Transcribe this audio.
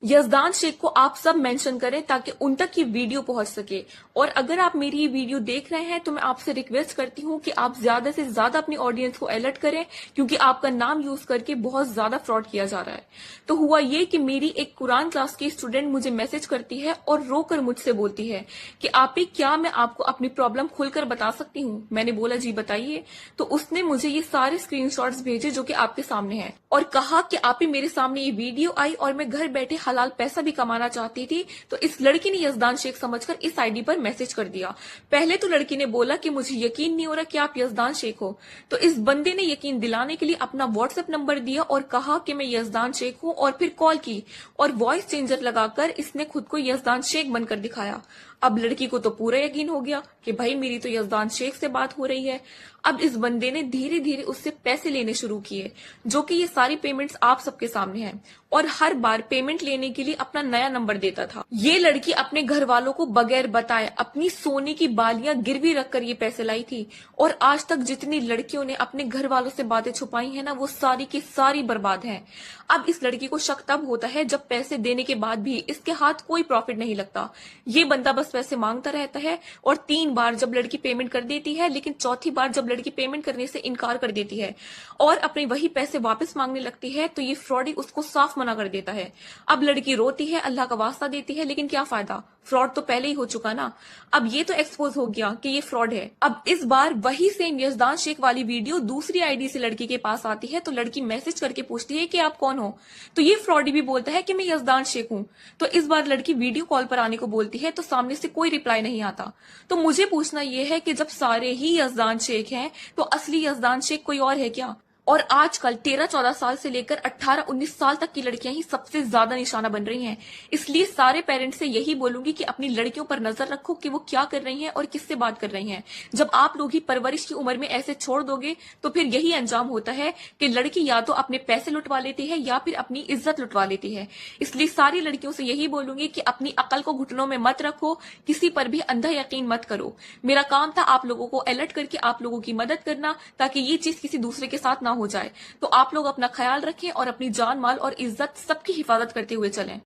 यजदान शेख को आप सब मेंशन करें ताकि उन तक ये वीडियो पहुंच सके। और अगर आप मेरी ये वीडियो देख रहे हैं तो मैं आपसे रिक्वेस्ट करती हूँ कि आप ज्यादा से ज्यादा अपनी ऑडियंस को अलर्ट करें, क्योंकि आपका नाम यूज करके बहुत ज्यादा फ्रॉड किया जा रहा है। तो हुआ ये कि मेरी एक कुरान क्लास की स्टूडेंट मुझे मैसेज करती है और रोकर मुझसे बोलती है कि आपी क्या मैं आपको अपनी प्रॉब्लम खुलकर बता सकती हूँ। मैंने बोला जी बताइए। तो उसने मुझे ये सारे स्क्रीनशॉट्स भेजे जो कि आपके सामने हैं, और कहा कि आपी मेरे सामने ये वीडियो आई और मैं घर बैठे हलाल पैसा भी कमाना चाहती थी। तो इस लड़की ने यजदान शेख समझकर इस आईडी पर मैसेज कर दिया। पहले तो लड़की ने बोला कि मुझे यकीन नहीं हो रहा कि आप यजदान शेख हो। तो इस बंदे ने यकीन दिलाने के लिए अपना व्हाट्सएप नंबर दिया और कहा कि मैं यजदान शेख हूं, और फिर कॉल की और वॉइस चेंजर लगाकर इसने खुद को यजदान शेख बनकर दिखाया। अब लड़की को तो पूरा यकीन हो गया कि भाई मेरी तो यजदान शेख से बात हो रही है। अब इस बंदे ने धीरे धीरे उससे पैसे लेने शुरू किए, जो कि ये सारी पेमेंट्स आप सबके सामने हैं, और हर बार पेमेंट लेने के लिए अपना नया नंबर देता था। ये लड़की अपने घर वालों को बगैर बताए अपनी सोने की बालियां गिरवी रखकर ये पैसे लाई थी। और आज तक जितनी लड़कियों ने अपने घर वालों से बातें छुपाई हैं ना, वो सारी की सारी बर्बाद हैं। अब इस लड़की को शक तब होता है जब पैसे देने के बाद भी इसके हाथ कोई प्रॉफिट नहीं लगता। ये बंदा बस पैसे मांगता रहता है, और 3 बार जब लड़की पेमेंट कर देती है, लेकिन चौथी बार जब लड़की पेमेंट करने से इनकार कर देती है और अपने वही पैसे वापस मांगने लगती है, तो ये फ्रॉडी उसको साफ मना कर देता है। अब लड़की रोती है, अल्लाह का वास्ता देती है, लेकिन क्या फायदा, फ्रॉड तो पहले ही हो चुका ना। अब ये तो एक्सपोज हो गया कि ये फ्रॉड है। अब इस बार वही सेम यजदान शेख वाली वीडियो दूसरी आईडी से लड़की के पास आती है, तो लड़की मैसेज करके पूछती है कि आप कौन हो। तो ये फ्रॉडी भी बोलता है कि मैं यजदान शेख हूं। तो इस बार लड़की वीडियो कॉल पर आने को बोलती है, तो सामने से कोई रिप्लाई नहीं आता। तो मुझे पूछना यह है कि जब सारे ही यजदान शेख हैं, तो असली यजदान शेख कोई और है क्या? और आजकल 13-14 साल से लेकर 18-19 साल तक की लड़कियां ही सबसे ज्यादा निशाना बन रही हैं। इसलिए सारे पेरेंट्स से यही बोलूंगी कि अपनी लड़कियों पर नजर रखो कि वो क्या कर रही हैं और किससे बात कर रही हैं। जब आप लोग ही परवरिश की उम्र में ऐसे छोड़ दोगे, तो फिर यही अंजाम होता है कि लड़की या तो अपने पैसे लुटवा लेती है या फिर अपनी इज्जत लुटवा लेती है। इसलिए सारी लड़कियों से यही बोलूंगी कि अपनी अकल को घुटनों में मत रखो, किसी पर भी अंधा यकीन मत करो। मेरा काम था आप लोगों को अलर्ट करके आप लोगों की मदद करना, ताकि ये चीज किसी दूसरे के साथ ना हो जाए। तो आप लोग अपना ख्याल रखें और अपनी जान माल और इज्जत सबकी हिफाजत करते हुए चलें।